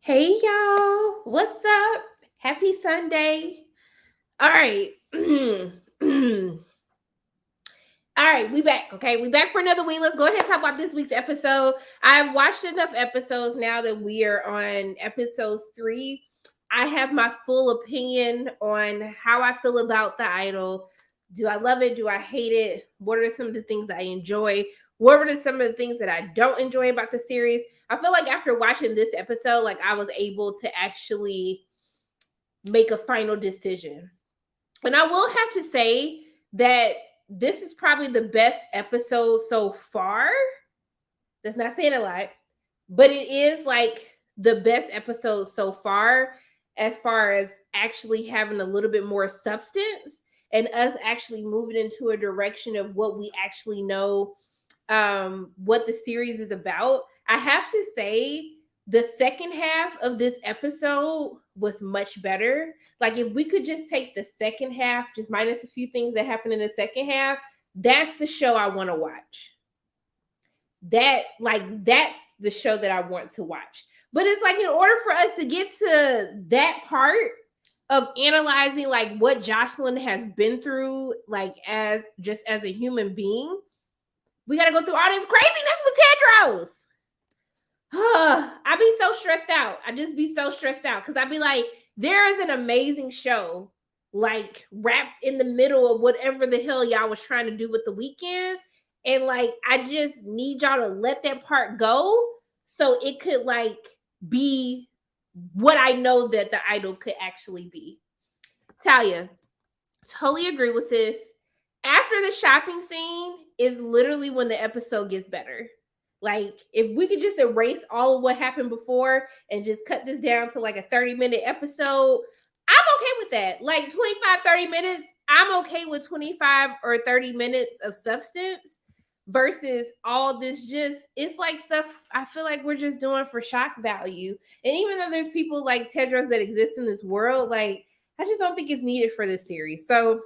Hey y'all, what's up? Happy Sunday. All right. All right, we back. Okay, we back for another week. Let's go ahead and talk about this week's episode. I've watched enough episodes now that we are on episode 3. I have my full opinion on how I feel about the idol. Do I love it? Do I hate it? What are some of the things I enjoy? What were some of the things that I don't enjoy about the series? I feel like after watching this episode, like I was able to actually make a final decision. And I will have to say that this is probably the best episode so far. That's not saying a lot, but it is like the best episode so far as actually having a little bit more substance and us actually moving into a direction of what we actually know what the series is about. I have to say the second half of this episode was much better. Like if we could just take the second half, just minus a few things that happened in the second half, that's the show I want to watch. That's the show that I want to watch. But it's like in order for us to get to that part of analyzing like what Jocelyn has been through, like as a human being, we gotta go through all this craziness with Tedros. I be so stressed out. I just be so stressed out because I be like, there is an amazing show like wrapped in the middle of whatever the hell y'all was trying to do with the weekend. And like, I just need y'all to let that part go so it could like be what I know that the idol could actually be. Talia, totally agree with this. After the shopping scene is literally when the episode gets better. Like, if we could just erase all of what happened before and just cut this down to like a 30-minute episode, I'm okay with that. Like 25, 30 minutes, I'm okay with 25 or 30 minutes of substance versus all this just, it's like stuff I feel like we're just doing for shock value. And even though there's people like Tedros that exist in this world, like, I just don't think it's needed for this series. So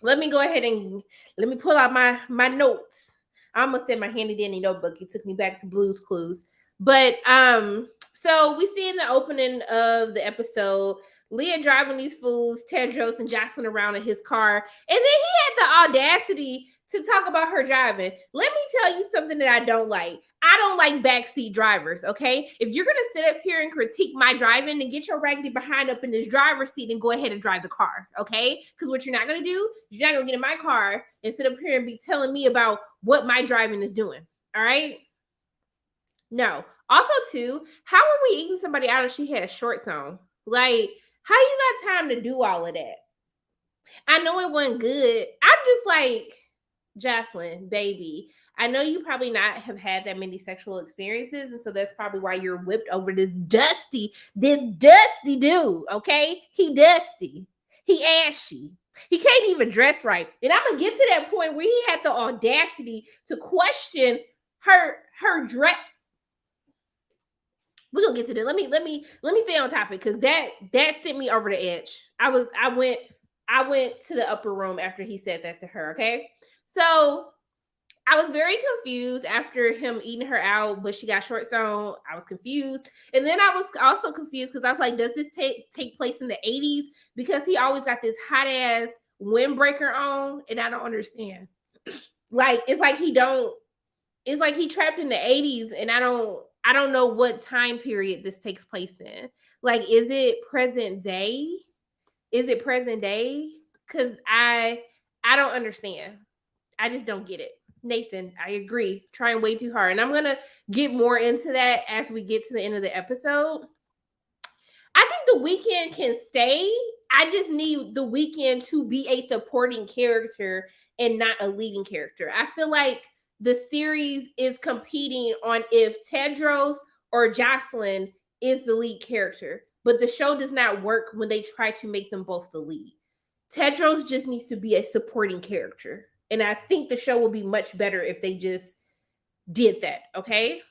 let me go ahead and let me pull out my notes. I almost said my handy dandy notebook. It took me back to Blue's Clues. But so we see in the opening of the episode Leah driving these fools, Tedros and Jocelyn around in his car. And then he had the audacity to talk about her driving. Let me tell you something that I don't like. I don't like backseat drivers, okay? If you're going to sit up here and critique my driving, then get your raggedy behind up in this driver's seat and go ahead and drive the car, okay? Because what you're not going to do, you're not going to get in my car and sit up here and be telling me about what my driving is doing, all right? No. Also, too, how are we eating somebody out if she had shorts on? Like, how you got time to do all of that? I know it wasn't good. I'm just like, Jocelyn, baby, I know you probably not have had that many sexual experiences, and so that's probably why you're whipped over this dusty dude, okay? He dusty. He ashy. He can't even dress right. And I'm gonna get to that point where he had the audacity to question her dress. We're gonna get to that. Let me stay on topic because that sent me over the edge. I went to the upper room after he said that to her, okay? So I was very confused after him eating her out, but she got shorts on. I was confused. And then I was also confused because I was like, does this take place in the 80s? Because he always got this hot ass windbreaker on, and I don't understand. Like, it's like he trapped in the 80s, and I don't know what time period this takes place in. Like, is it present day? Because I don't understand. I just don't get it. Nathan, I agree. Trying way too hard. And I'm going to get more into that as we get to the end of the episode. I think the weekend can stay. I just need the weekend to be a supporting character and not a leading character. I feel like the series is competing on if Tedros or Jocelyn is the lead character. But the show does not work when they try to make them both the lead. Tedros just needs to be a supporting character. And I think the show will be much better if they just did that, okay?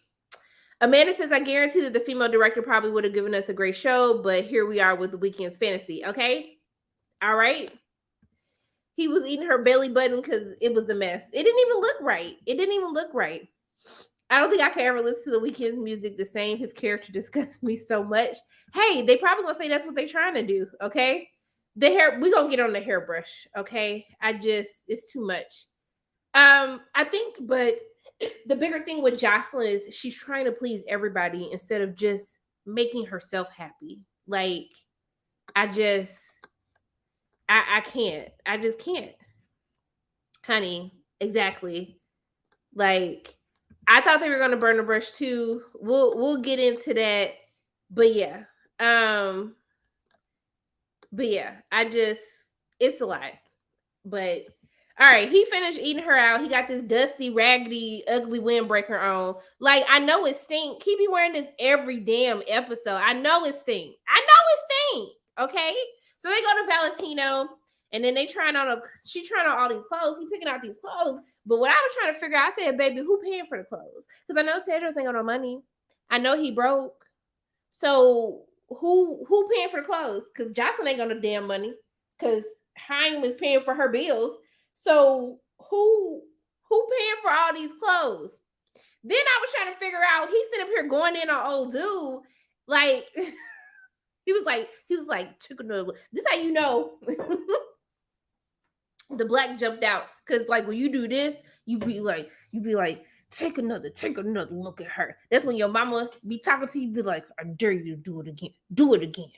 Amanda says, I guarantee that the female director probably would have given us a great show, but here we are with the weekend's fantasy, okay? All right? He was eating her belly button because it was a mess. It didn't even look right. I don't think I can ever listen to The Weeknd's music the same. His character disgusts me so much. Hey, they probably gonna say that's what they're trying to do. Okay, the hair, we gonna get on the hairbrush. Okay, it's too much. I think, but the bigger thing with Jocelyn is she's trying to please everybody instead of just making herself happy. Like, I can't. I just can't, honey. Exactly. Like, I thought they were gonna burn the brush too. We'll get into that, but yeah, it's a lot. But all right, he finished eating her out. He got this dusty, raggedy, ugly windbreaker on. Like, I know it stink. He be wearing this every damn episode. I know it stink. Okay, so they go to Valentino, and then she trying on all these clothes. He picking out these clothes. But what I was trying to figure out, I said, baby, who paying for the clothes? Because I know Tedros ain't got no money. I know he broke. So who paying for the clothes? Because Jocelyn ain't got no damn money. Because Haim is paying for her bills. So who paying for all these clothes? Then I was trying to figure out, he's sitting up here going in on old dude. Like, he was like, took another look. This how you know the black jumped out. Cause like when you do this, you be like, take another look at her. That's when your mama be talking to you, be like, I dare you to do it again. Do it again.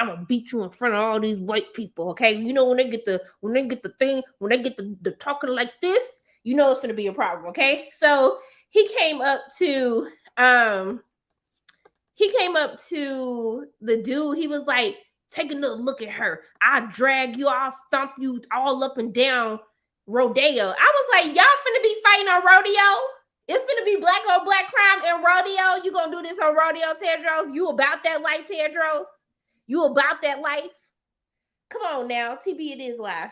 I'm gonna beat you in front of all these white people. Okay. You know, when they get the talking like this, you know it's gonna be a problem. Okay. So he came up to the dude. He was like, take another look at her. I'll drag you, I'll stomp you all up and down rodeo. I was like, y'all finna be fighting on rodeo? It's finna be black on black crime and rodeo? You gonna do this on rodeo, Tedros? You about that life, Tedros? You about that life? Come on now, TB, it is live.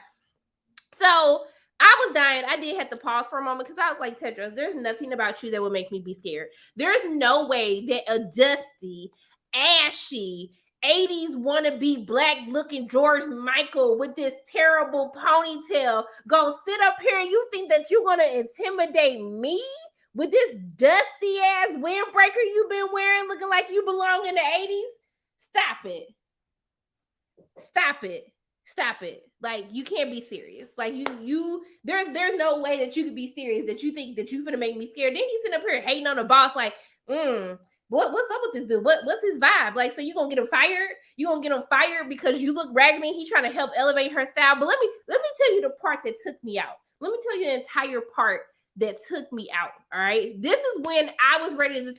So I was dying. I did have to pause for a moment because I was like, Tedros, there's nothing about you that would make me be scared. There's no way that a dusty, ashy, 80s wannabe black looking George Michael with this terrible ponytail gonna sit up here and you think that you're gonna intimidate me with this dusty ass windbreaker you've been wearing looking like you belong in the 80s? Stop it. Like, you can't be serious. Like, there's no way that you could be serious that you think that you finna make me scared. Then he's sitting up here hating on the boss like, what's up with this dude? What's his vibe? Like, so you gonna get him fired? You gonna get him fired because you look raggedy? He trying to help elevate her style. But let me tell you the part that took me out. Let me tell you the entire part that took me out. All right. This is when I was ready to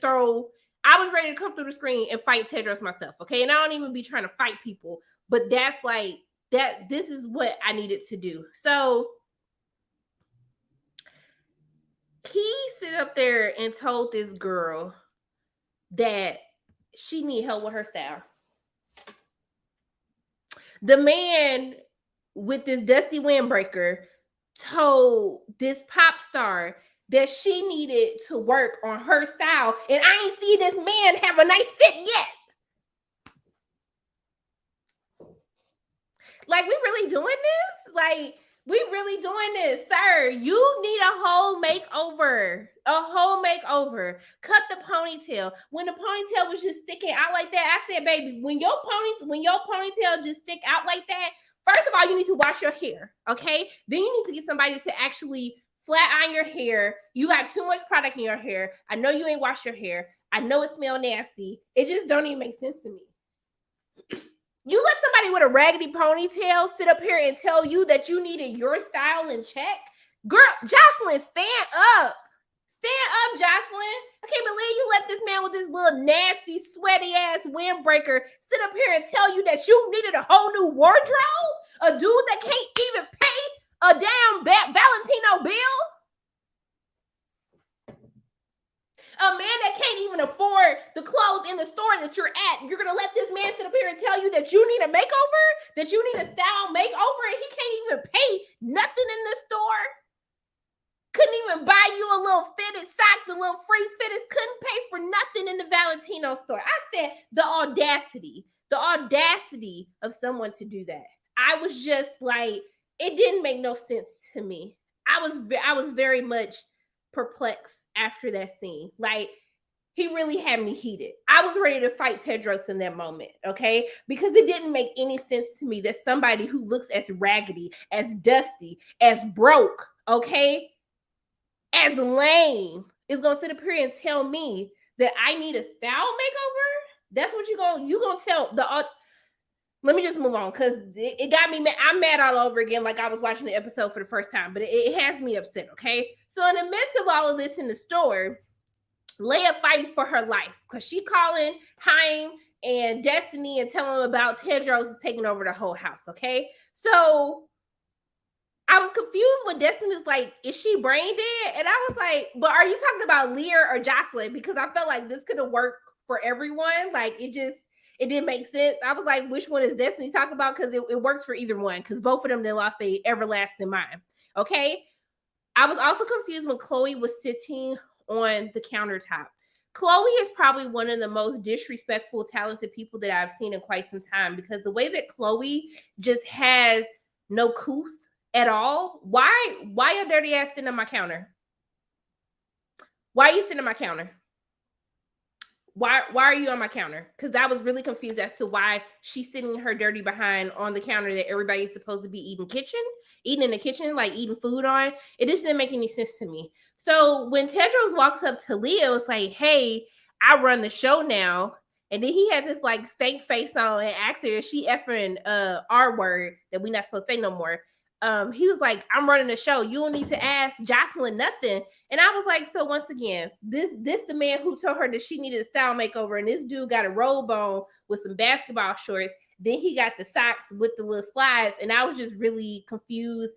come through the screen and fight Tedros myself. Okay. And I don't even be trying to fight people, but that's like that. This is what I needed to do. So he sit up there and told this girl that she need help with her style. The man with this dusty windbreaker told this pop star that she needed to work on her style, and I ain't see this man have a nice fit yet. Like, we really doing this? Like, we really doing this, sir? You need a whole makeover. Cut the ponytail. When the ponytail was just sticking out like that, I said, baby, when your ponytail just stick out like that, first of all, you need to wash your hair, okay? Then you need to get somebody to actually flat iron your hair. You got too much product in your hair. I know you ain't washed your hair. I know it smells nasty. It just don't even make sense to me. You let somebody with a raggedy ponytail sit up here and tell you that you needed your style in check? Girl, Jocelyn, stand up. Stand up, Jocelyn. I can't believe you let this man with this little nasty, sweaty ass windbreaker sit up here and tell you that you needed a whole new wardrobe? A dude that can't even pay a damn Valentino bill? A man that can't even afford the clothes in the store that you're at, you're gonna let this man sit up here and tell you that you need a makeover, that you need a style makeover, and he can't even pay nothing in the store? Couldn't even buy you a little fitted sock, the little free fitteds, couldn't pay for nothing in the Valentino store. I said, the audacity of someone to do that. I was just like, it didn't make no sense to me. I was very much perplexed after that scene. Like, he really had me heated. I was ready to fight Tedros in that moment, okay? Because it didn't make any sense to me that somebody who looks as raggedy, as dusty, as broke, okay, as lame is gonna sit up here and tell me that I need a style makeover. That's what you gonna tell the. Let me just move on because it got me mad. I'm mad all over again, like I was watching the episode for the first time, but it has me upset. Okay, so in the midst of all of this in the store, Leia fighting for her life because she calling Haim and Destiny and telling them about Tedros is taking over the whole house. Okay, so I was confused when Destiny was like, is she brain dead? And I was like, but are you talking about Leah or Jocelyn? Because I felt like this could have worked for everyone. Like, it didn't make sense. I was like, which one is Destiny talking about? Because it works for either one. Because both of them, they lost their everlasting mind. Okay. I was also confused when Chloe was sitting on the countertop. Chloe is probably one of the most disrespectful, talented people that I've seen in quite some time. Because the way that Chloe just has no couth at all. Why your dirty ass sitting on my counter? Why are you sitting on my counter? Why are you on my counter? Because I was really confused as to why she's sitting her dirty behind on the counter that everybody's supposed to be eating in the kitchen, like eating food on. It just didn't make any sense to me. So when Tedros walks up to Leah, it's like, hey, I run the show now. And then he had this like stank face on and asked her, is she effing R word that we not supposed to say no more? He was like, I'm running the show. You don't need to ask Jocelyn nothing. And I was like, so once again, this the man who told her that she needed a style makeover, and this dude got a robe on with some basketball shorts. Then he got the socks with the little slides. And I was just really confused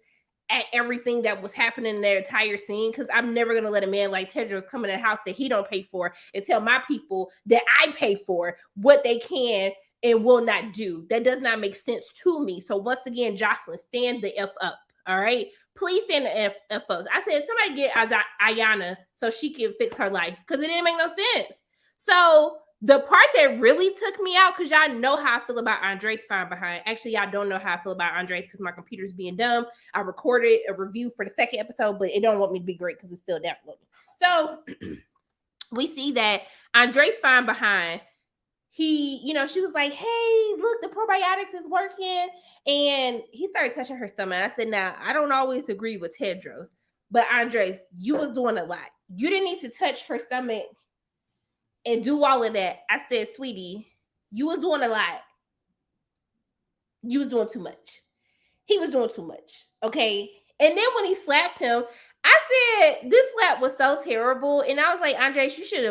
at everything that was happening in their entire scene, because I'm never going to let a man like Tedros come in a house that he don't pay for and tell my people that I pay for what they can and will not do. That does not make sense to me. So once again, Jocelyn, stand the F up. All right. Please stand the F up. I said, somebody get Ayana so she can fix her life, because it didn't make no sense. So the part that really took me out, because y'all know how I feel about Andres fine behind. Actually, y'all don't know how I feel about Andres because my computer's being dumb. I recorded a review for the second episode, but it don't want me to be great because it's still downloading. So we see that Andres fine behind. He, she was like, hey, look, the probiotics is working. And he started touching her stomach. I said, now, I don't always agree with Tedros, but Andres, you was doing a lot. You didn't need to touch her stomach and do all of that. I said, sweetie, you was doing a lot. You was doing too much. He was doing too much. Okay. And then when he slapped him, I said, this slap was so terrible. And I was like, Andres, you should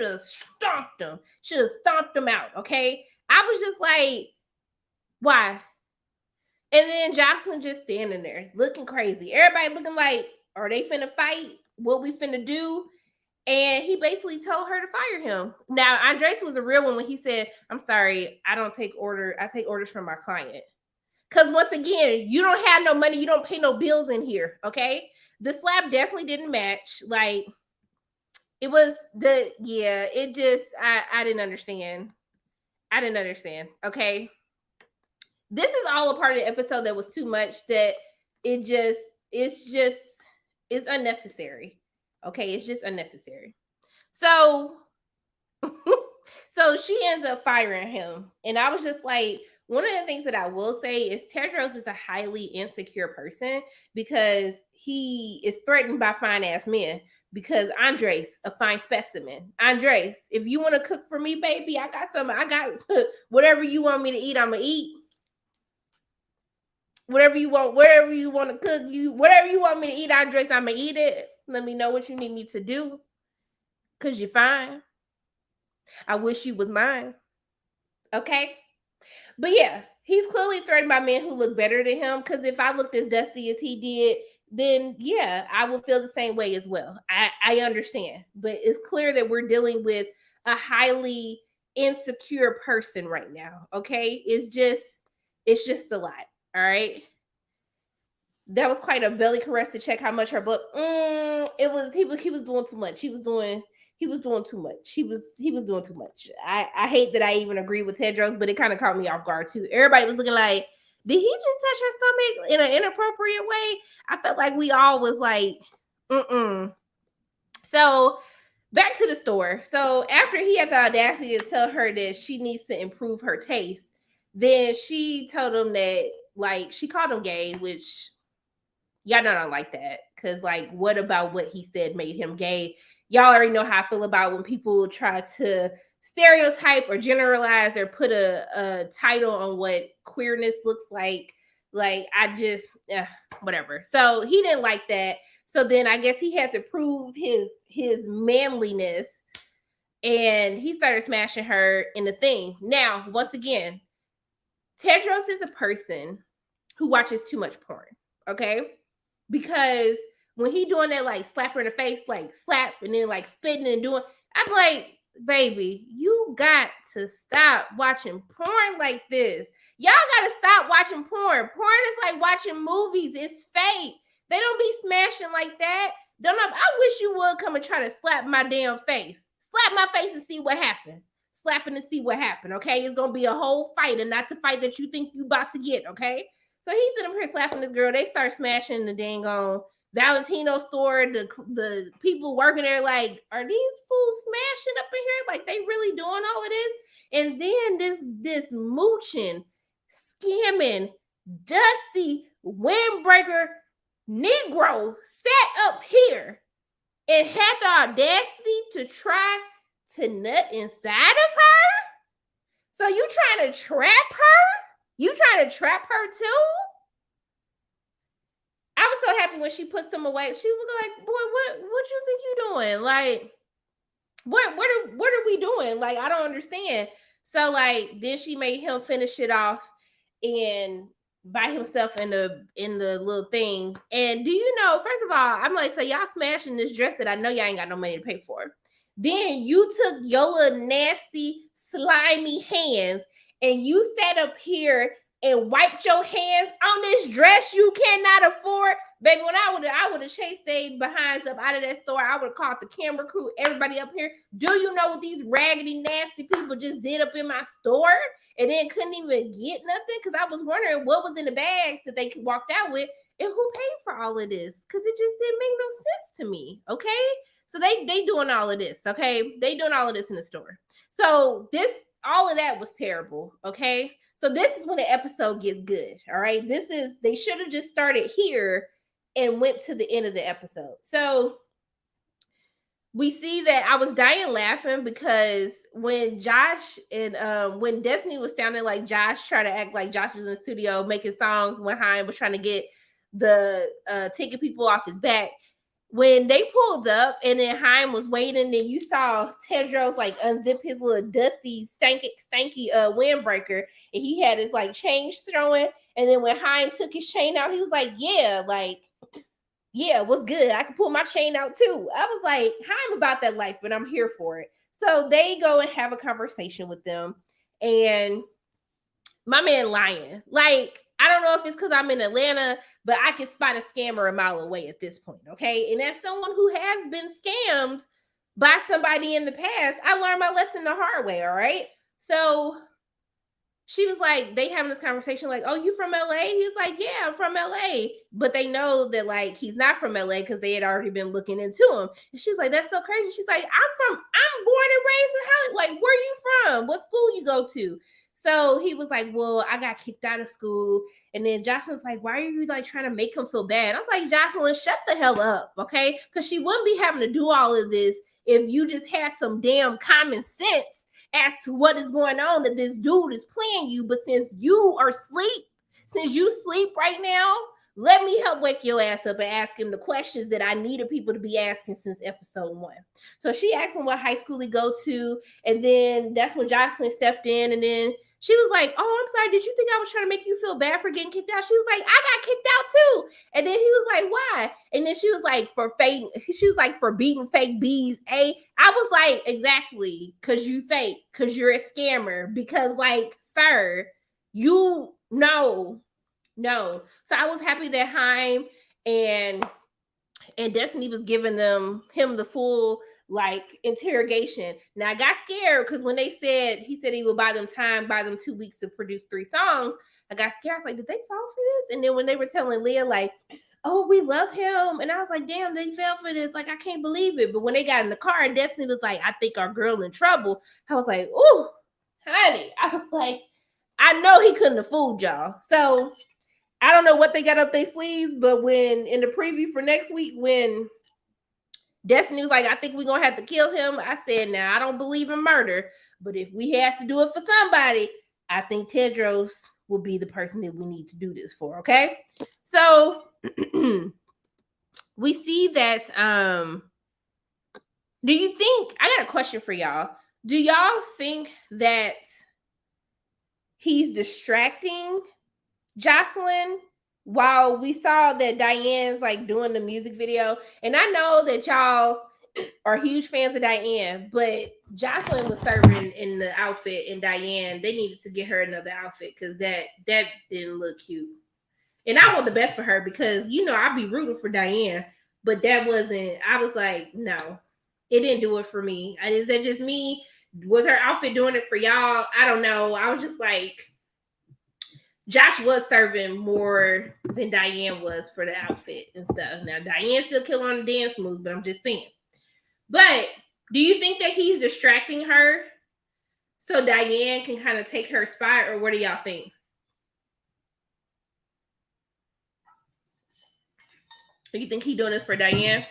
have stomped him. Should have stomped him out. Okay. I was just like, why? And then Jocelyn just standing there looking crazy. Everybody looking like, are they finna fight? What we finna do? And he basically told her to fire him. Now, Andres was a real one when he said, I'm sorry, I don't take orders. I take orders from my client. Because once again, you don't have no money. You don't pay no bills in here. Okay. The slap definitely didn't match. Like, it was it just, I didn't understand. I didn't understand. Okay. This is all a part of the episode that was too much, that it's unnecessary. Okay. It's just unnecessary. So, so she ends up firing him. And I was just like, one of the things that I will say is Tedros is a highly insecure person because he is threatened by fine ass men. Because Andres, a fine specimen. Andres, if you want to cook for me, baby, I got whatever you want me to eat, I'm gonna eat. Whatever you want to cook, whatever you want me to eat, Andres, I'm gonna eat it. Let me know what you need me to do. Cause you're fine. I wish you was mine. Okay. But yeah, he's clearly threatened by men who look better than him. Because if I looked as dusty as he did, then yeah, I would feel the same way as well. I understand. But it's clear that we're dealing with a highly insecure person right now. Okay. It's just a lot. All right. That was quite a belly caress to check how much her butt. He was doing too much. He was doing too much. He was doing too much. I hate that I even agree with Tedros, but it kind of caught me off guard too. Everybody was looking like, did he just touch her stomach in an inappropriate way? I felt like we all was like, So back to the store. So after he had the audacity to tell her that she needs to improve her taste, then she told him that, like, she called him gay, which y'all know I don't like that. Cause like, what about what he said made him gay? Y'all already know how I feel about when people try to stereotype or generalize or put a title on what queerness looks like. Like, I just whatever. So he didn't like that. So then I guess he had to prove his manliness, and he started smashing her in the thing. Now, once again, Tedros is a person who watches too much porn. Okay, because when he doing that, like slap her in the face, like slap, and then like spitting and doing, I'm like, baby, you got to stop watching porn like this. Y'all gotta stop watching porn. Porn is like watching movies. It's fake. They don't be smashing like that. Don't know. I wish you would come and try to slap my damn face. Slap my face and see what happened. Slapping and see what happened. Okay, it's gonna be a whole fight, and not the fight that you think you about to get. Okay. So he's sitting up here slapping this girl. They start smashing the dang on Valentino store. The people working there like, are these fools smashing up in here? Like, they really doing all of this? And then this mooching, scamming, dusty windbreaker Negro sat up here and had the audacity to try to nut inside of her. So you trying to trap her? You trying to trap her too? I was so happy when she puts them away. She was looking like, boy, what you think you doing? Like, what are we doing? Like, I don't understand. So like, then she made him finish it off and by himself in the little thing. And do you know, first of all, I'm like, so y'all smashing this dress that I know y'all ain't got no money to pay for. Then you took your little nasty, slimy hands and you sat up here and wiped your hands on this dress you cannot afford. Baby, when I would have chased they behinds up out of that store, I would have called the camera crew, everybody up here. Do you know what these raggedy, nasty people just did up in my store? And then couldn't even get nothing? Because I was wondering what was in the bags that they walked out with and who paid for all of this? Because it just didn't make no sense to me, okay? So they doing all of this, okay? They doing all of this in the store. So all of that was terrible, okay? So this is when the episode gets good, all right? They should have just started here and went to the end of the episode. So we see that I was dying laughing because when Josh and when Destiny was sounding like Josh, trying to act like Josh was in the studio making songs when Haim was trying to get the ticket people off his back. When they pulled up and then Haim was waiting, and you saw Tedros like unzip his little dusty, stanky windbreaker, and he had his like chain throwing. And then when Haim took his chain out, he was like, yeah, what's good? I can pull my chain out too. I was like, I'm about that life, but I'm here for it. So they go and have a conversation with them. And my man lying. Like, I don't know if it's because I'm in Atlanta, but I can spot a scammer a mile away at this point, okay? And as someone who has been scammed by somebody in the past, I learned my lesson the hard way, all right? So she was like, they having this conversation like, oh, you from LA? He was like, yeah, I'm from LA. But they know that like he's not from LA because they had already been looking into him. And she's like, that's so crazy. She's like, I'm born and raised in Hollywood. Like, where you from? What school you go to? So he was like, well, I got kicked out of school. And then Jocelyn's like, why are you like trying to make him feel bad? I was like, Jocelyn, shut the hell up, okay? Because she wouldn't be having to do all of this if you just had some damn common sense as to what is going on, that this dude is playing you. But since you sleep right now, let me help wake your ass up and ask him the questions that I needed people to be asking since episode 1. So she asked him what high school he go to. And then that's when Jocelyn stepped in. And then she was like, oh, I'm sorry. Did you think I was trying to make you feel bad for getting kicked out? She was like, I got kicked out too. And then he was like, why? And then she was like, for beating fake B's. I was like, exactly. Cause you fake, cause you're a scammer. Because like, sir, you no. So I was happy that Haim and Destiny was giving him the full like interrogation. Now I got scared because when he said he would buy them 2 weeks to produce 3 songs, I got scared. I was like, did they fall for this? And then when they were telling Leah like, oh, we love him. And I was like, damn, they fell for this. Like, I can't believe it. But when they got in the car and Destiny was like, I think our girl in trouble, I was like, ooh, honey. I was like, I know he couldn't have fooled y'all. So I don't know what they got up their sleeves, but when in the preview for next week, when Destiny was like, I think we're gonna have to kill him, I said, now I don't believe in murder, but if we have to do it for somebody, I think Tedros will be the person that we need to do this for. Okay. So we see that do you think, I got a question for y'all. Do y'all think that he's distracting Jocelyn while we saw that Diane's like doing the music video? And I know that y'all are huge fans of Diane, but Jocelyn was serving in the outfit, and Diane, they needed to get her another outfit because that didn't look cute. And I want the best for her because, you know, I'd be rooting for Diane, but that wasn't, I was like, no, it didn't do it for me. Is that just me? Was her outfit doing it for y'all? I don't know. I was just like, Josh was serving more than Diane was for the outfit and stuff. Now, Diane still kill on the dance moves, but I'm just saying. But do you think that he's distracting her so Diane can kind of take her spot, or what do y'all think? Do you think he's doing this for Diane?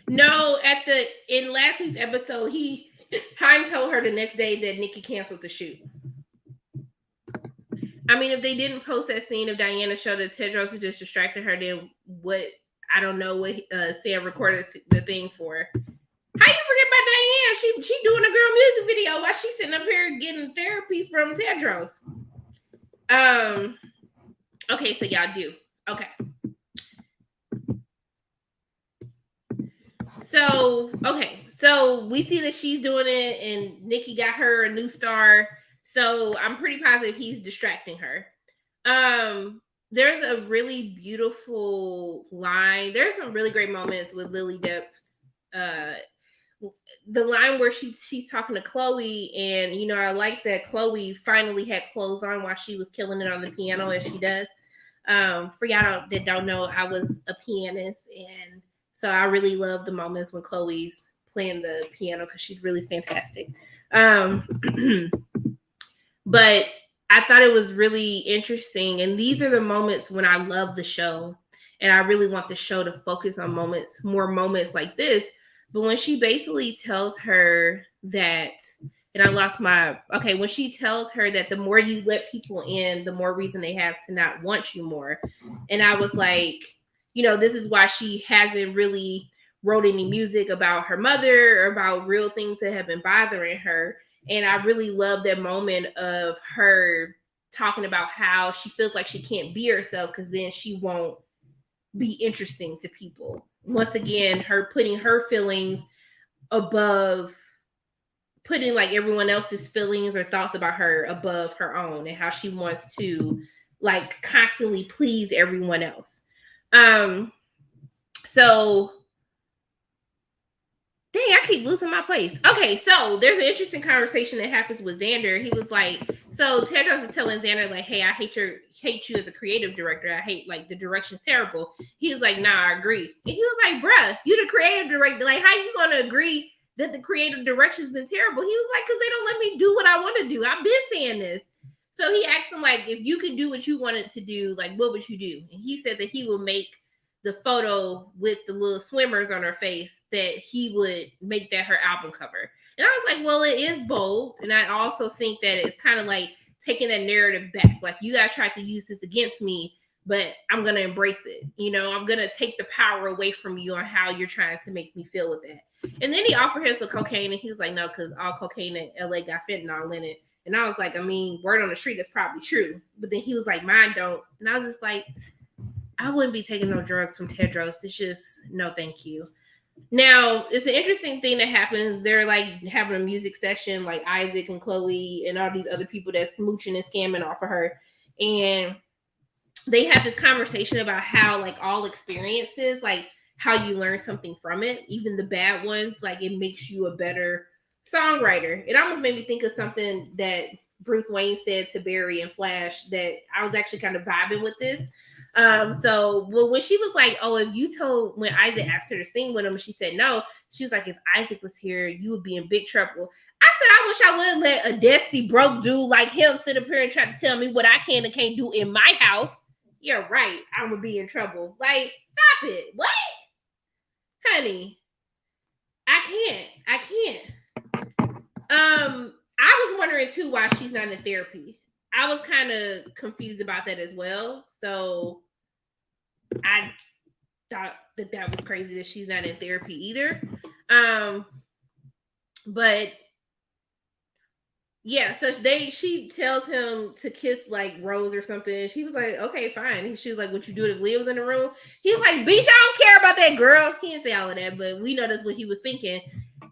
No, in last week's episode, Haim told her the next day that Nikki canceled the shoot. I mean, if they didn't post that scene of Diana show that Tedros had just distracted her, then what? I don't know what Sam recorded the thing for. How you forget about Diane? She doing a girl music video while she's sitting up here getting therapy from Tedros. Okay, so y'all do. Okay. So we see that she's doing it, and Nikki got her a new star. So I'm pretty positive he's distracting her. There's a really beautiful line. There's some really great moments with Lily Depp's the line where she's talking to Chloe, and you know, I like that Chloe finally had clothes on while she was killing it on the piano as she does. For y'all that don't know, I was a pianist, and so I really love the moments when Chloe's playing the piano because she's really fantastic. But I thought it was really interesting, and these are the moments when I love the show, and I really want the show to focus on more moments like this. But when she basically tells her that, when she tells her that the more you let people in, the more reason they have to not want you more. And I was like, you know, this is why she hasn't really wrote any music about her mother or about real things that have been bothering her. And I really love that moment of her talking about how she feels like she can't be herself because then she won't be interesting to people. Once again, her putting her feelings above, putting like everyone else's feelings or thoughts about her above her own, and how she wants to like constantly please everyone else. So dang, I keep losing my place. Okay, so there's an interesting conversation that happens with Xander. He was like, so Tedros is telling Xander, like, hey, I hate you as a creative director. I hate, like, the direction's terrible. He was like, nah, I agree. And he was like, bruh, you the creative director. Like, how you gonna agree that the creative direction's been terrible? He was like, because they don't let me do what I want to do. I've been saying this. So he asked him, like, if you could do what you wanted to do, like, what would you do? And he said that he would make the photo with the little swimmers on her face, that he would make that her album cover. And I was like, well, it is bold. And I also think that it's kind of like taking that narrative back. Like, you guys tried to use this against me, but I'm going to embrace it. You know, I'm going to take the power away from you on how you're trying to make me feel with that. And then he offered him the cocaine, and he was like, no, because all cocaine in LA got fentanyl in it. And I was like, I mean, word on the street is probably true. But then he was like, mine don't. And I was just like, I wouldn't be taking no drugs from Tedros. It's just, no, thank you. Now, it's an interesting thing that happens. They're like having a music session, like Isaac and Chloe and all these other people that's smooching and scamming off of her. And they have this conversation about how, like, all experiences, like, how you learn something from it, even the bad ones, like, it makes you a better songwriter. It almost made me think of something that Bruce Wayne said to Barry and Flash that I was actually kind of vibing with this. So when she was like, oh, if you told, when Isaac asked her to sing with him, she said no. She was like, if Isaac was here, you would be in big trouble. I said, I wish I would let a dusty broke dude like him sit up here and try to tell me what I can and can't do in my house. You're right. I'm gonna be in trouble. Like, stop it. What? Honey, I can't. I was wondering too why she's not in therapy. I was kind of confused about that as well. So I thought that was crazy that she's not in therapy either. But yeah, so she tells him to kiss like Rose or something. She was like, okay, fine. And she was like, would you do it if Leah was in the room? He's like, bitch, I don't care about that girl. He didn't say all of that, but we know that's what he was thinking.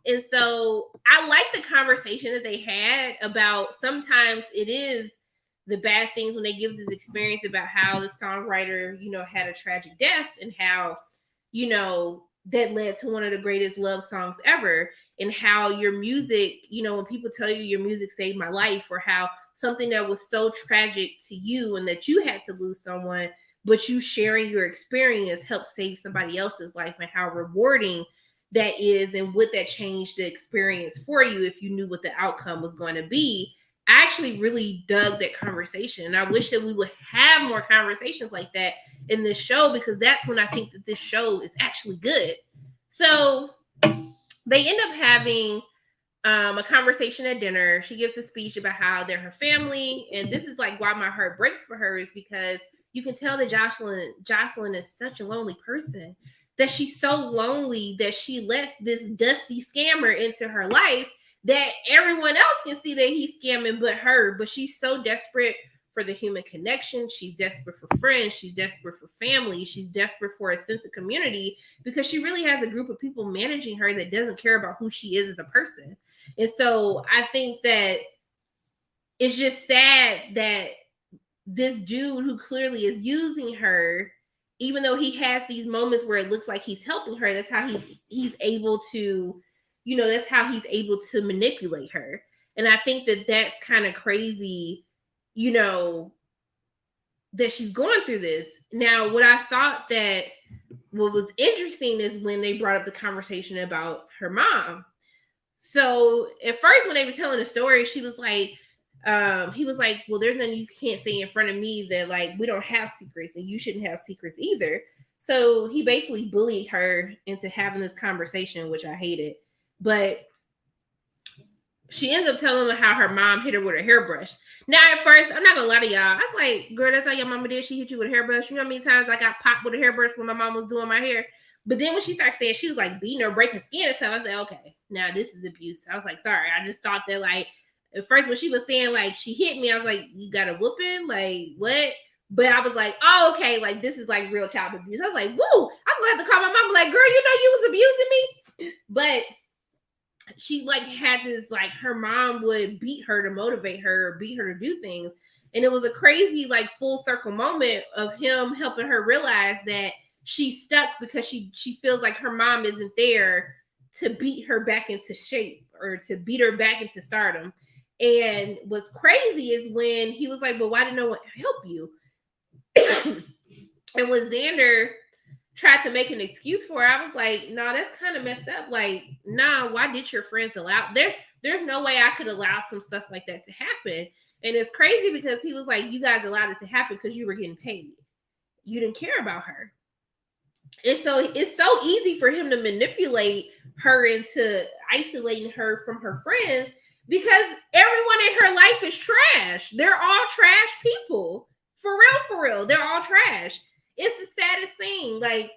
And so I like the conversation that they had about sometimes it is the bad things when they give this experience about how the songwriter, had a tragic death and how, that led to one of the greatest love songs ever. And how your music, when people tell you your music saved my life, or how something that was so tragic to you and that you had to lose someone, but you sharing your experience helped save somebody else's life, and how rewarding that is, and would that change the experience for you if you knew what the outcome was going to be. I actually really dug that conversation, and I wish that we would have more conversations like that in this show, because that's when I think that this show is actually good. So they end up having a conversation at dinner. She gives a speech about how they're her family, and this is like why my heart breaks for her, is because you can tell that Jocelyn is such a lonely person, that she's so lonely that she lets this dusty scammer into her life that everyone else can see that he's scamming but her. But she's so desperate for the human connection. She's desperate for friends. She's desperate for family. She's desperate for a sense of community, because she really has a group of people managing her that doesn't care about who she is as a person. And so I think that it's just sad that this dude who clearly is using her, even though he has these moments where it looks like he's helping her, that's how he's able to, that's how he's able to manipulate her. And I think that that's kind of crazy, that she's going through this. Now, what I thought that what was interesting is when they brought up the conversation about her mom. So at first, when they were telling the story, she was like, he was like, well, there's nothing you can't say in front of me, that like we don't have secrets and you shouldn't have secrets either. So he basically bullied her into having this conversation, which I hated. But she ends up telling her how her mom hit her with a hairbrush. Now, at first, I'm not gonna lie to y'all, I was like, girl, that's how your mama did. She hit you with a hairbrush. You know how many times I got popped with a hairbrush when my mom was doing my hair? But then when she started saying she was like beating her, breaking skin and stuff, I was like, okay, now this is abuse. I was like, sorry. I just thought that like at first when she was saying like she hit me, I was like, you got a whooping? Like what? But I was like, oh, okay, like this is like real child abuse. I was like, woo! I was gonna have to call my mom, like, girl, you was abusing me. But she like had this, like her mom would beat her to motivate her, or beat her to do things. And it was a crazy like full circle moment of him helping her realize that she's stuck because she feels like her mom isn't there to beat her back into shape, or to beat her back into stardom. And what's crazy is when he was like, but why did no one help you? And when Xander tried to make an excuse for her, I was like, no, that's kind of messed up. Like, nah, why did your friends allow? There's no way I could allow some stuff like that to happen. And it's crazy because he was like, you guys allowed it to happen because you were getting paid. You didn't care about her. And so it's so easy for him to manipulate her into isolating her from her friends, because everyone in her life is trash. They're all trash people. For real. They're all trash. It's the saddest thing. Like,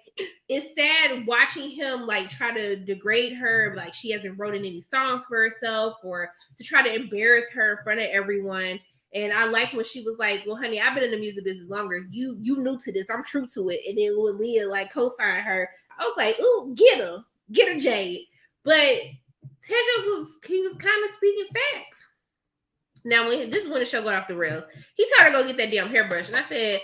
it's sad watching him like try to degrade her. Like, she hasn't written any songs for herself, or to try to embarrass her in front of everyone. And I like when she was like, well, honey, I've been in the music business longer. You new to this. I'm true to it. And then when Leah like co-signed her, I was like, ooh, get her, Jade. But Tedros was kind of speaking facts. Now, this is when the show got off the rails. He told her to go get that damn hairbrush. And I said,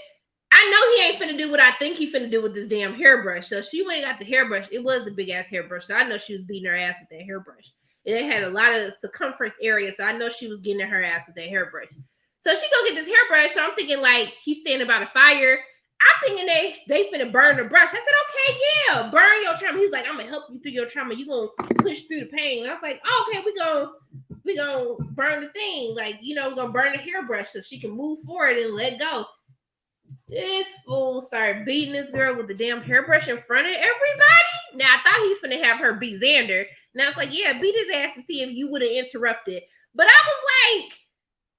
I know he ain't finna do what I think he finna do with this damn hairbrush. So she went and got the hairbrush. It was the big ass hairbrush. So I know she was beating her ass with that hairbrush. and it had a lot of circumference area. So I know she was getting her ass with that hairbrush. So she go get this hairbrush. So I'm thinking like he's standing by the fire. I'm thinking they finna burn the brush. I said, okay, yeah, burn your trauma. He's like, I'm gonna help you through your trauma. You gonna push through the pain. And I was like, oh, okay, we gonna burn the thing. Like, you know, we're gonna burn the hairbrush so she can move forward and let go. This fool started beating this girl with the damn hairbrush in front of everybody. Now I thought he was finna have her beat Xander. And I was like, yeah, beat his ass to see if you would have interrupted. But I was like,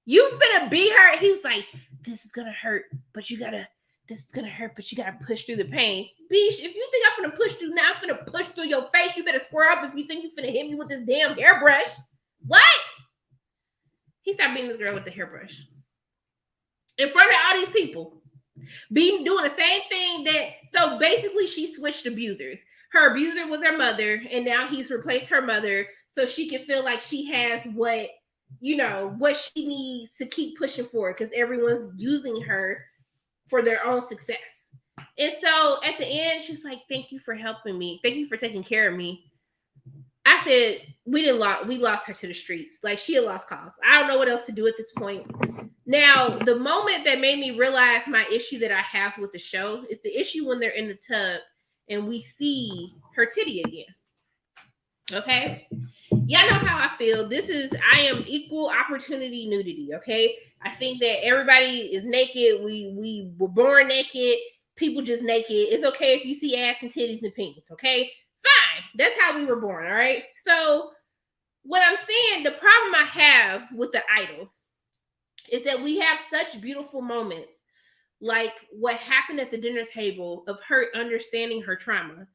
you finna beat her. He was like, this is gonna hurt, but this is gonna hurt, but you gotta push through the pain. Beesh, if you think I'm finna push through now, I'm finna push through your face. You better square up if you think you finna hit me with this damn hairbrush. What? He started beating this girl with the hairbrush in front of all these people. Doing the same thing so basically she switched abusers. Her abuser was her mother, and now he's replaced her mother so she can feel like she has what she needs to keep pushing for, because everyone's using her for their own success. And so at the end, she's like, thank you for helping me. Thank you for taking care of me. I said, we lost her to the streets. Like, she had lost cause. I don't know what else to do at this point. Now, the moment that made me realize my issue that I have with the show is the issue when they're in the tub and we see her titty again. Okay? Y'all know how I feel. I am equal opportunity nudity, okay? I think that everybody is naked. We were born naked. People just naked. It's okay if you see ass and titties and pink, okay? Fine. That's how we were born, all right? So what I'm saying, the problem I have with the idol is that we have such beautiful moments, like what happened at the dinner table of her understanding her trauma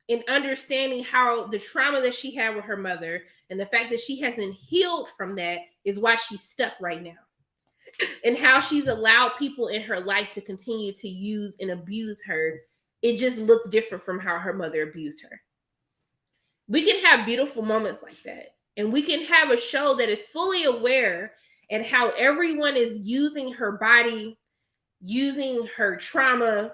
and understanding how the trauma that she had with her mother and the fact that she hasn't healed from that is why she's stuck right now. And how she's allowed people in her life to continue to use and abuse her. It just looks different from how her mother abused her. We can have beautiful moments like that. And we can have a show that is fully aware and how everyone is using her body, using her trauma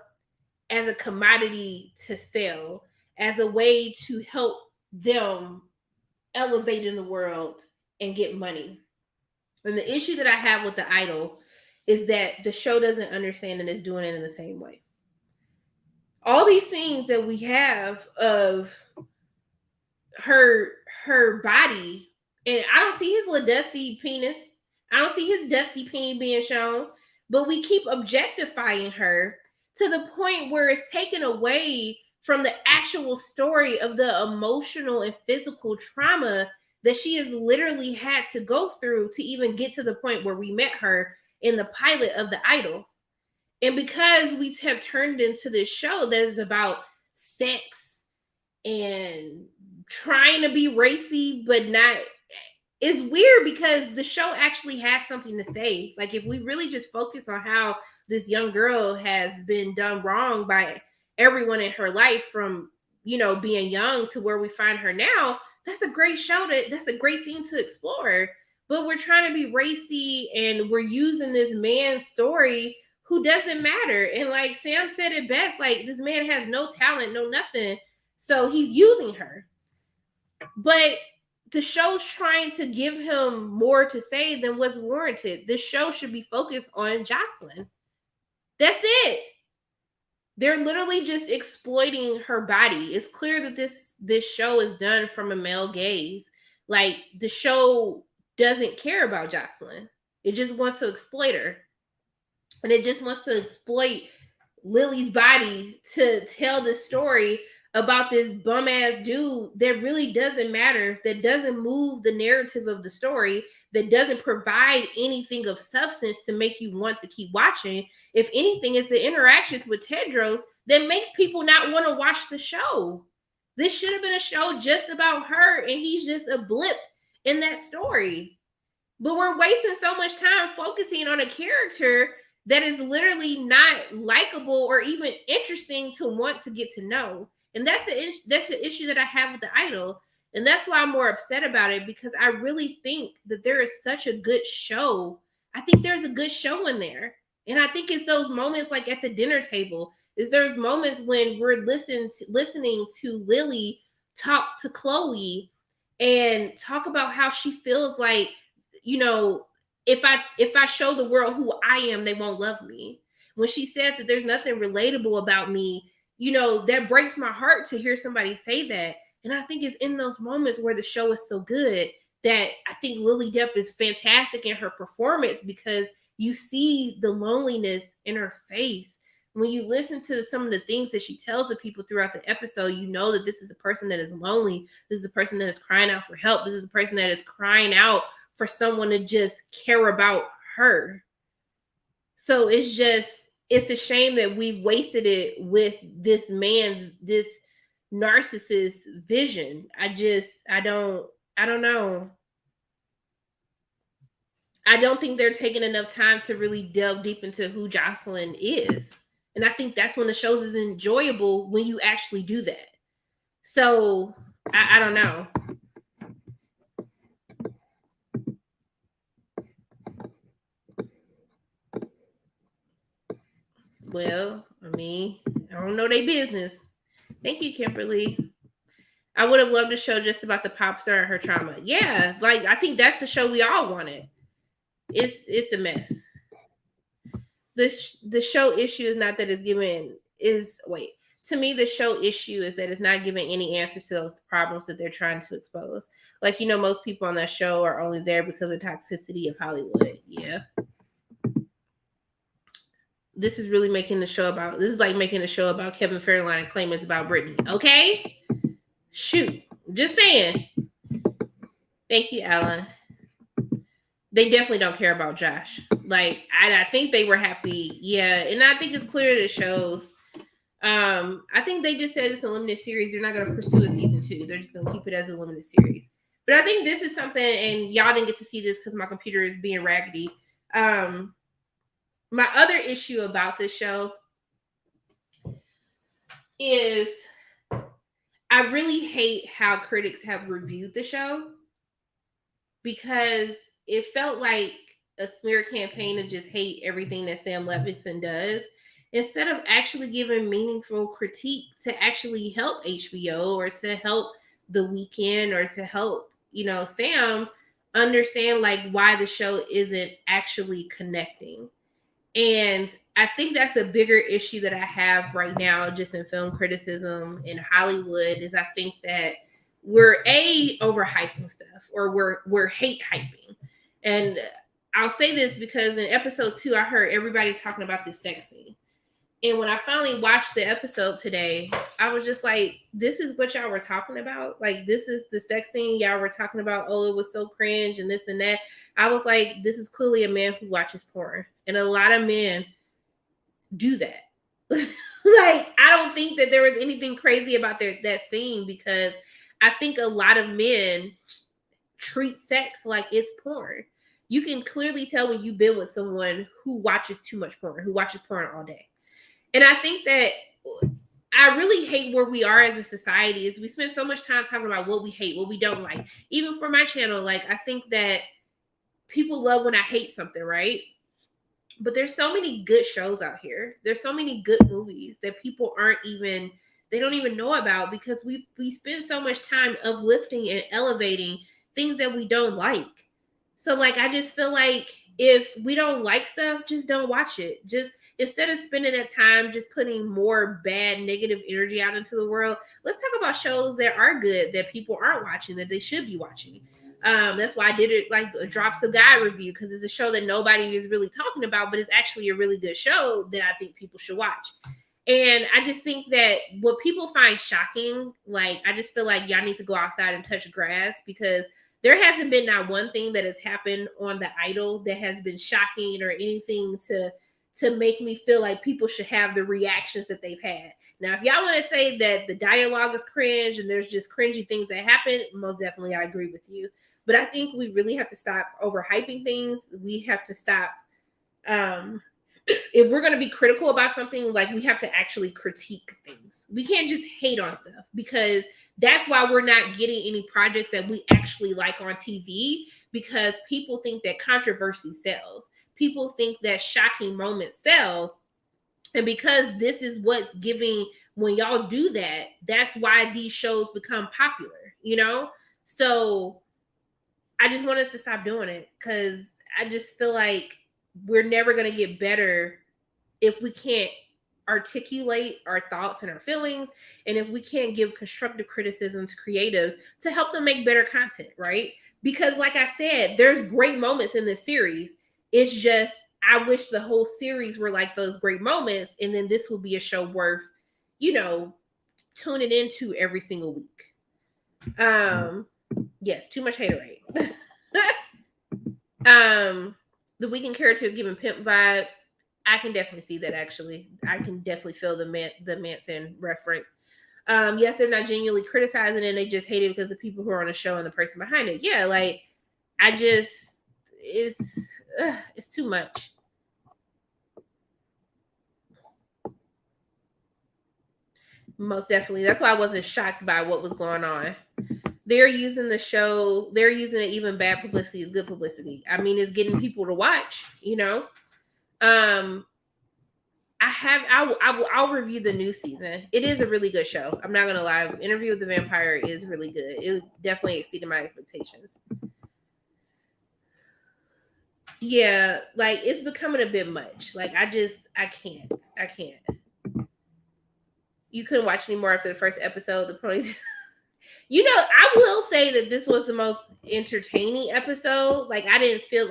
as a commodity to sell, as a way to help them elevate in the world and get money. And the issue that I have with the idol is that the show doesn't understand and is doing it in the same way. All these things that we have of her body, and I don't see his little dusty penis. I don't see his dusty peen being shown, but we keep objectifying her to the point where it's taken away from the actual story of the emotional and physical trauma that she has literally had to go through to even get to the point where we met her in the pilot of The Idol. And because we have turned into this show that is about sex and trying to be racy, but not, it's weird because the show actually has something to say. Like, if we really just focus on how this young girl has been done wrong by everyone in her life from, being young to where we find her now, that's a great show. That's a great thing to explore. But we're trying to be racy and we're using this man's story who doesn't matter. And like Sam said it best, like, this man has no talent, no nothing. So he's using her. But the show's trying to give him more to say than what's warranted. This show should be focused on Jocelyn. That's it. They're literally just exploiting her body. It's clear that this show is done from a male gaze. Like, the show doesn't care about Jocelyn. It just wants to exploit her. And it just wants to exploit Lily's body to tell the story about this bum-ass dude that really doesn't matter, that doesn't move the narrative of the story, that doesn't provide anything of substance to make you want to keep watching. If anything, it's the interactions with Tedros that makes people not want to watch the show. This should have been a show just about her, and he's just a blip in that story. But we're wasting so much time focusing on a character that is literally not likable or even interesting to want to get to know. And that's the issue that I have with The Idol. And that's why I'm more upset about it, because I really think that there is such a good show. I think there's a good show in there. And I think it's those moments like at the dinner table. There's moments when we're listening to Lily talk to Chloe and talk about how she feels like, you know, if I show the world who I am, they won't love me. When she says that there's nothing relatable about me, you know, that breaks my heart to hear somebody say that. And I think it's in those moments where the show is so good that I think Lily Depp is fantastic in her performance, because you see the loneliness in her face. When you listen to some of the things that she tells the people throughout the episode, you know that this is a person that is lonely. This is a person that is crying out for help. This is a person that is crying out for someone to just care about her. So it's a shame that we've wasted it with this narcissist vision. I don't know. I don't think they're taking enough time to really delve deep into who Jocelyn is. And I think that's when the shows is enjoyable, when you actually do that. So I don't know. Well, I mean, I don't know their business. Thank you, Kimberly. I would have loved a show just about the pop star and her trauma. Yeah, like I think that's the show we all wanted. It's a mess. The show issue is not that it's given is wait to me the show issue is that it's not giving any answers to those problems that they're trying to expose. Like, you know, most people on that show are only there because of the toxicity of Hollywood. Yeah. This is really making the show about, this is like making a show about Kevin Federline and claiming it's about Britney. Okay? Shoot. Just saying. Thank you, Alan. They definitely don't care about Josh. Like, I think they were happy. Yeah. And I think it's clear that it shows. I think they just said it's a limited series. They're not going to pursue a season 2. They're just going to keep it as a limited series. But I think this is something, and y'all didn't get to see this because my computer is being raggedy. My other issue about this show is I really hate how critics have reviewed the show, because it felt like a smear campaign to just hate everything that Sam Levinson does, instead of actually giving meaningful critique to actually help HBO or to help The Weeknd or to help, you know, Sam understand like why the show isn't actually connecting. And I think that's a bigger issue that I have right now just in film criticism in Hollywood, is I think that we're overhyping stuff, or we're hate hyping. And I'll say this because in episode 2, I heard everybody talking about this sex scene. And when I finally watched the episode today, I was just like, this is what y'all were talking about? Like, this is the sex scene y'all were talking about? Oh, it was so cringe and this and that. I was like, this is clearly a man who watches porn. And a lot of men do that. Like, I don't think that there was anything crazy about that scene, because I think a lot of men treat sex like it's porn. You can clearly tell when you've been with someone who watches too much porn, who watches porn all day. And I think that I really hate where we are as a society is we spend so much time talking about what we hate, what we don't like. Even for my channel, like, I think that people love when I hate something, right? But there's so many good shows out here. There's so many good movies that people they don't even know about, because we spend so much time uplifting and elevating things that we don't like. So, like, I just feel like if we don't like stuff, just don't watch it. Just instead of spending that time just putting more bad, negative energy out into the world, let's talk about shows that are good, that people aren't watching, that they should be watching. That's why I did it like a Drops of God review, because it's a show that nobody is really talking about, but it's actually a really good show that I think people should watch. And I just think that what people find shocking, like, I just feel like y'all need to go outside and touch grass, because there hasn't been not one thing that has happened on The Idol that has been shocking or anything to make me feel like people should have the reactions that they've had. Now, if y'all want to say that the dialogue is cringe and there's just cringy things that happen, most definitely I agree with you. But I think we really have to stop overhyping things. We have to stop. If we're going to be critical about something, like, we have to actually critique things. We can't just hate on stuff, because that's why we're not getting any projects that we actually like on TV, because people think that controversy sells. People think that shocking moments sell. And because this is what's giving, when y'all do that, that's why these shows become popular, you know? So I just want us to stop doing it, because I just feel like we're never going to get better if we can't articulate our thoughts and our feelings, and if we can't give constructive criticism to creatives to help them make better content, right? Because like I said, there's great moments in this series. It's just, I wish the whole series were like those great moments, and then this will be a show worth, tuning into every single week. Yes, too much haterade. The weekend characters giving pimp vibes. I can definitely see that. Actually, I can definitely feel the Manson reference. Yes, they're not genuinely criticizing it; they just hate it because the people who are on the show and the person behind it. Yeah, like I just, it's too much. Most definitely. That's why I wasn't shocked by what was going on. They're using the show. They're using it. Even bad publicity is good publicity. I mean, it's getting people to watch. I'll review the new season. It is a really good show. I'm not gonna lie. Interview with the Vampire is really good. It definitely exceeded my expectations. Yeah, like it's becoming a bit much. Like I can't. You couldn't watch anymore after the first episode. The ponies. I will say that this was the most entertaining episode. Like I felt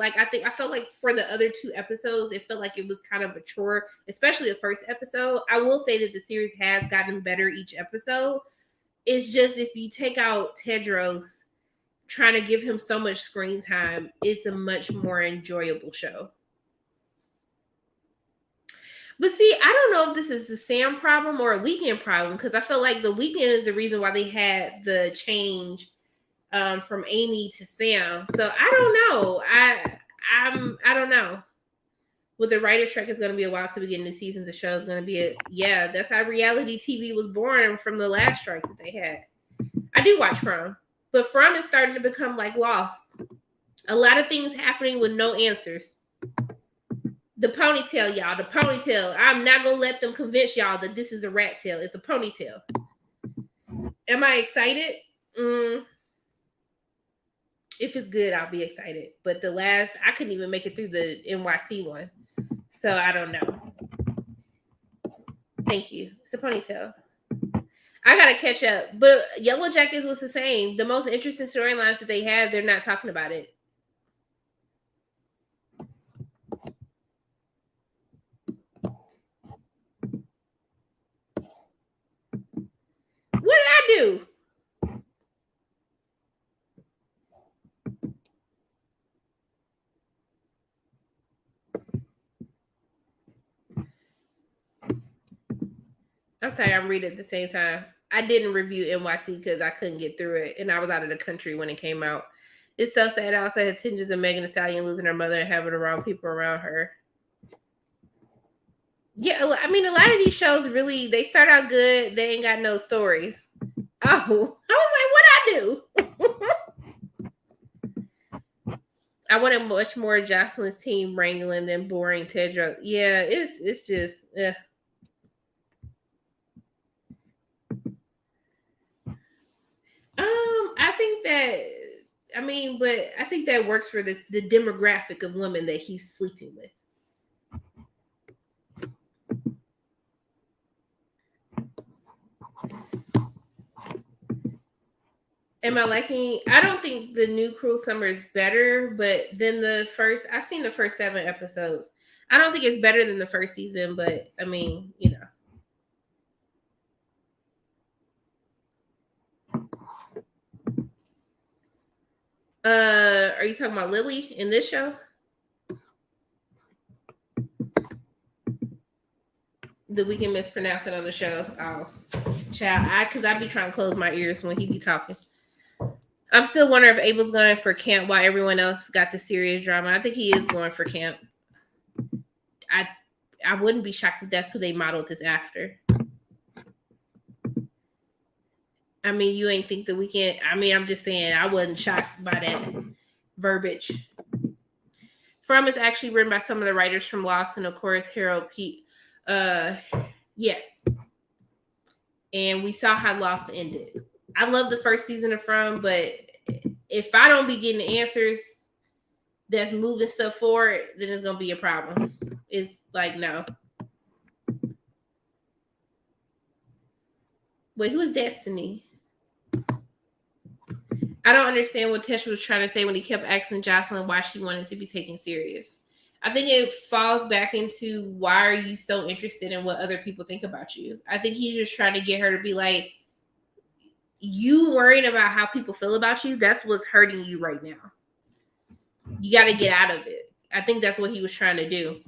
like for the other two episodes, it felt like it was kind of a chore, especially the first episode. I will say that the series has gotten better each episode. It's just if you take out Tedros trying to give him so much screen time, it's a much more enjoyable show. But see, I don't know if this is the Sam problem or a Weekend problem, because I feel like the Weekend is the reason why they had the change from Amy to Sam. So I don't know. I don't know. With the writer's strike, it's going to be a while till we get new seasons. The show is going to be that's how reality TV was born from the last strike that they had. I do watch From, but From is starting to become like Lost. A lot of things happening with no answers. The ponytail, y'all. The ponytail. I'm not going to let them convince y'all that this is a rat tail. It's a ponytail. Am I excited? If it's good, I'll be excited. But I couldn't even make it through the NYC one. So I don't know. Thank you. It's a ponytail. I got to catch up. But Yellow Jackets was the same. The most interesting storylines that they have, they're not talking about it. What did I do? I'm sorry, I'm reading at the same time. I didn't review NYC because I couldn't get through it, and I was out of the country when it came out. It's so sad. I also had tinges of Megan Thee Stallion losing her mother and having the wrong people around her. Yeah, I mean, a lot of these shows really, they start out good. They ain't got no stories. Oh, I was like, what I do? I wanted much more Jocelyn's team wrangling than boring Tedros. Yeah, it's just, I think that, but I think that works for the demographic of women that he's sleeping with. Am I liking? I don't think the new Cruel Summer is better, but than I've seen the first 7 episodes. I don't think it's better than the first season, but I mean, Are you talking about Lily in this show? The we can mispronounce it on the show. Oh, child, because I be trying to close my ears when he be talking. I'm still wondering if Abel's going for camp while everyone else got the serious drama. I think he is going for camp. I wouldn't be shocked if that's who they modeled this after. I mean, you ain't think the weekend. I mean, I'm just saying I wasn't shocked by that verbiage. From is actually written by some of the writers from Lost and of course Harold Pete. Yes. And we saw how Lost ended. I love the first season of From, but if I don't be getting the answers that's moving stuff forward, then it's gonna be a problem. It's like, no. Wait, who is Destiny? I don't understand what Tedros was trying to say when he kept asking Jocelyn why she wanted to be taken serious. I think it falls back into, why are you so interested in what other people think about you? I think he's just trying to get her to be like, you worrying about how people feel about you, that's what's hurting you right now. You got to get out of it. I think that's what he was trying to do.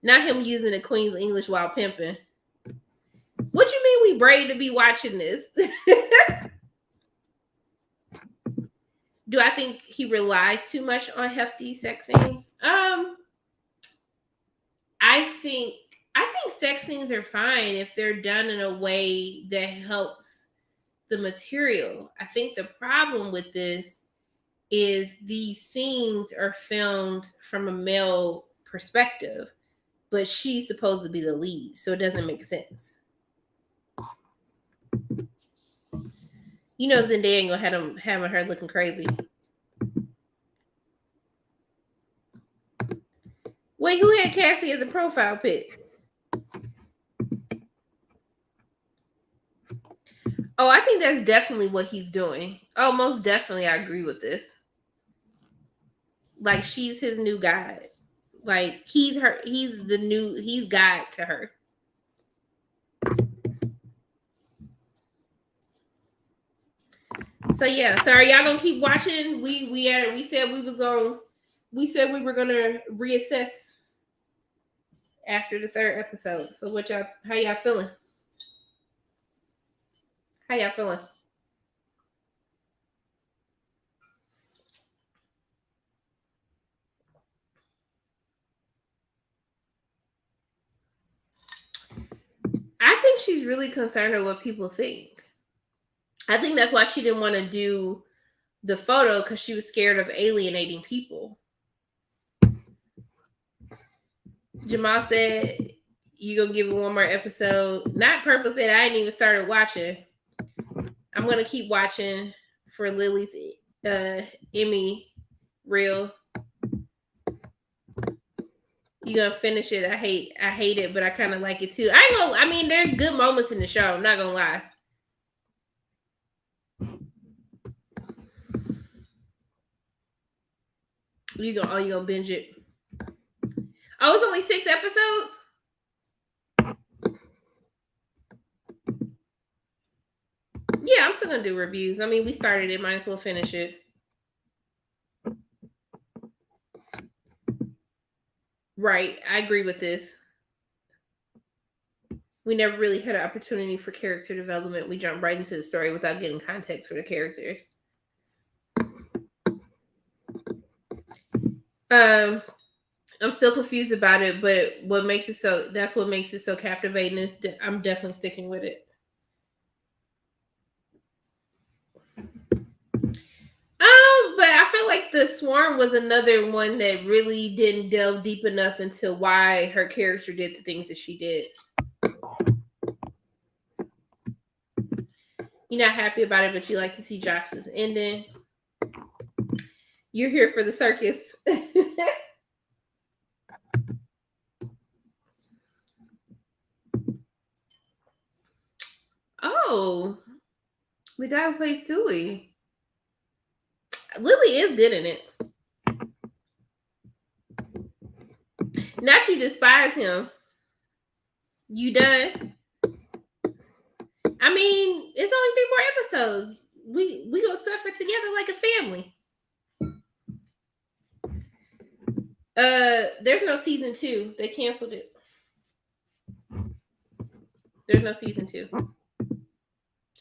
Not him using the Queen's English while pimping. What you mean we brave to be watching this? Do I think he relies too much on hefty sex scenes? I think sex scenes are fine if they're done in a way that helps the material. I think the problem with this is these scenes are filmed from a male perspective, but she's supposed to be the lead, so it doesn't make sense. You know, Zendaya ain't gonna have him having her looking crazy. Wait, who had Cassie as a profile pic? Oh, I think that's definitely what he's doing. Oh, most definitely, I agree with this. Like, she's his new guide. Like, he's God to her. So yeah, so are y'all gonna keep watching? We said we were gonna reassess after the 3rd episode. So how y'all feeling? How y'all feeling? I think she's really concerned with what people think. I think that's why she didn't want to do the photo, because she was scared of alienating people. Jamal said, you gonna give it one more episode. Not Purple said, I ain't even started watching. I'm gonna keep watching for Lily's Emmy reel. You gonna finish it? I hate it, but I kind of like it too. I mean, there's good moments in the show. I'm not gonna lie. You gonna binge it? Oh, it's only 6 episodes. Yeah, I'm still gonna do reviews. I mean, we started it, might as well finish it. Right, I agree with this. We never really had an opportunity for character development. We jumped right into the story without getting context for the characters. I'm still confused about it, but that's what makes it so captivating is that I'm definitely sticking with it. But I feel like the Swarm was another one that really didn't delve deep enough into why her character did the things that she did. You're not happy about it, but you like to see Josh's ending. You're here for the circus. Oh, the guy who plays Stewie. Lily is good in it. Not you despise him. You done? I mean, it's only 3 more episodes. We gonna suffer together like a family. There's no season 2. They canceled it. There's no season 2.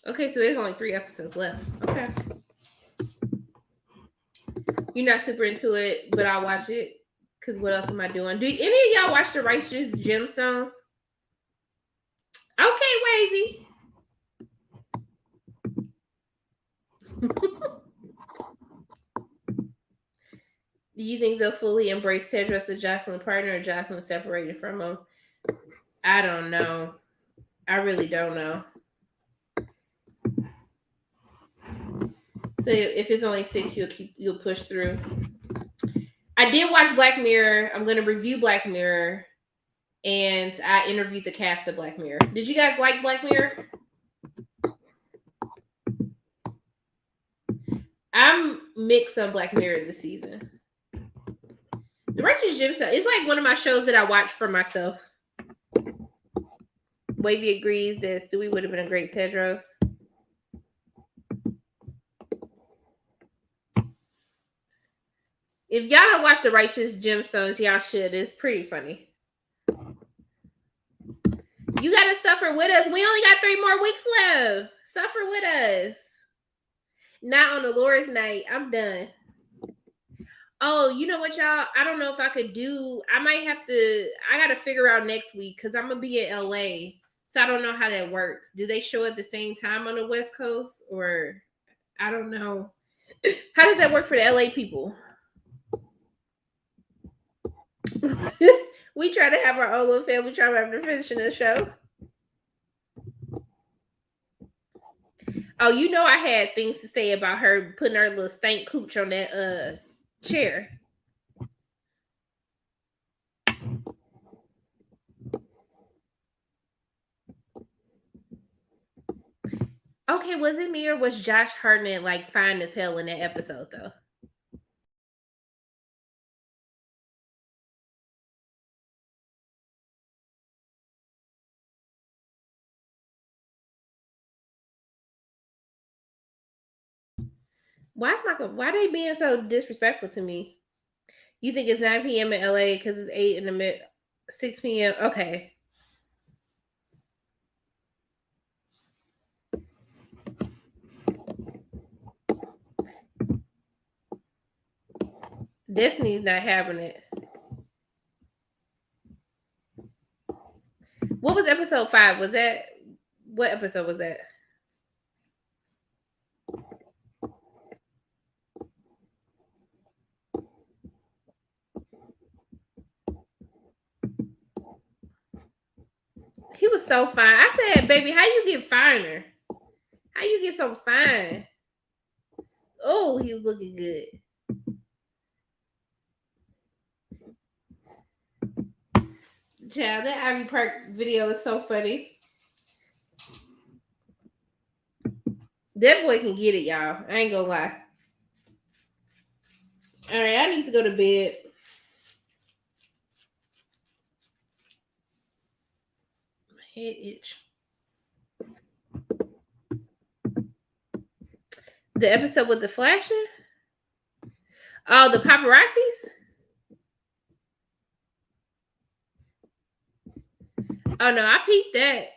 Okay, so there's only 3 episodes left. Okay. You're not super into it, but I'll watch it. Because what else am I doing? Do any of y'all watch The Righteous Gemstones? Okay, Wavy. Do you think they'll fully embrace Tedros as Jocelyn's partner, or Jocelyn separated from him? I don't know. I really don't know. So if it's only 6, you'll push through. I did watch Black Mirror. I'm gonna review Black Mirror, and I interviewed the cast of Black Mirror. Did you guys like Black Mirror? I'm mixed on Black Mirror this season. The Righteous Gemstone, it's like one of my shows that I watch for myself. Wavy agrees that Stewie would have been a great Tedros. If y'all don't watch The Righteous Gemstones, y'all should. It's pretty funny. You gotta suffer with us. We only got 3 more weeks left. Suffer with us. Not on the Lord's night. I'm done. Oh, you know what, y'all? I don't know if I could do. I gotta figure out next week because I'm gonna be in LA. So I don't know how that works. Do they show at the same time on the West Coast? Or I don't know. How does that work for the LA people? We try to have our own little family drama after finishing the show. Oh, you know I had things to say about her putting her little stank cooch on that chair. Okay, was it me or was Josh Hartnett like fine as hell in that episode though? Why they being so disrespectful to me? You think it's 9 p.m. in LA because it's 8 in the mid 6 p.m. Okay. Destiny's not having it. What was episode 5? What episode was that? He was so fine. I said, baby, how you get finer? How you get so fine? Oh, he's looking good. Child, that Ivy Park video is so funny. That boy can get it, y'all. I ain't gonna lie. All right, I need to go to bed. My head itch. The episode with the flashing? Oh, the paparazzis? Oh no, I peeped that.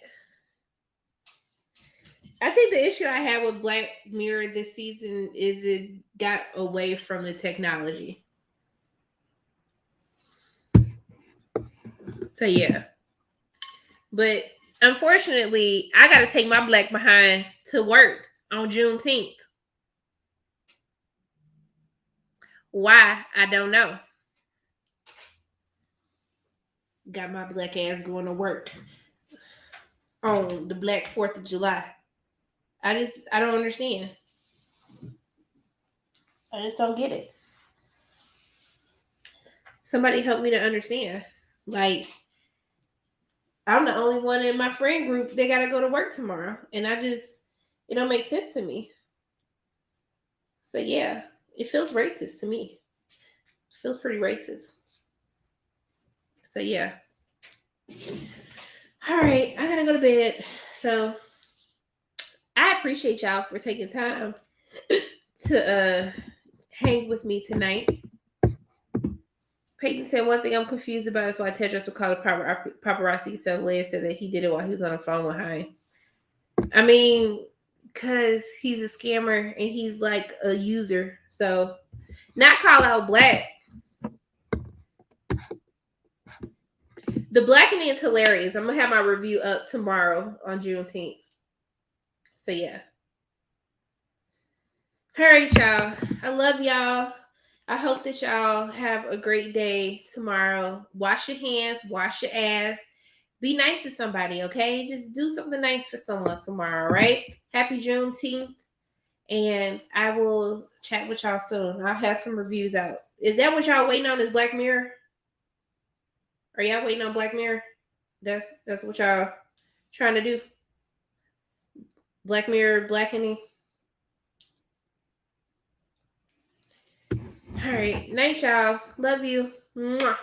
I think the issue I had with Black Mirror this season is it got away from the technology. So yeah. But unfortunately, I gotta take my black behind to work on Juneteenth. Why? I don't know. Got my black ass going to work on the Black 4th of July. I don't understand. I just don't get it. Somebody help me to understand. Like, I'm the only one in my friend group that gotta go to work tomorrow. And it don't make sense to me. So yeah, it feels racist to me. It feels pretty racist. So yeah. All right, I gotta go to bed. So I appreciate y'all for taking time to hang with me tonight. Peyton said one thing I'm confused about is why Tedros would call a paparazzi. So Leia said that he did it while he was on the phone with Hein. I mean, because he's a scammer and he's like a user. So not call out Black. The Blackening is hilarious. I'm going to have my review up tomorrow on Juneteenth. So yeah. All right, y'all. I love y'all. I hope that y'all have a great day tomorrow. Wash your hands, wash your ass. Be nice to somebody, okay? Just do something nice for someone tomorrow, right? Happy Juneteenth. And I will chat with y'all soon. I'll have some reviews out. Is that what y'all waiting on? Is Black Mirror? Are y'all waiting on Black Mirror? That's what y'all trying to do. Black Mirror, Blackening. All right, night, y'all. Love you. Mwah.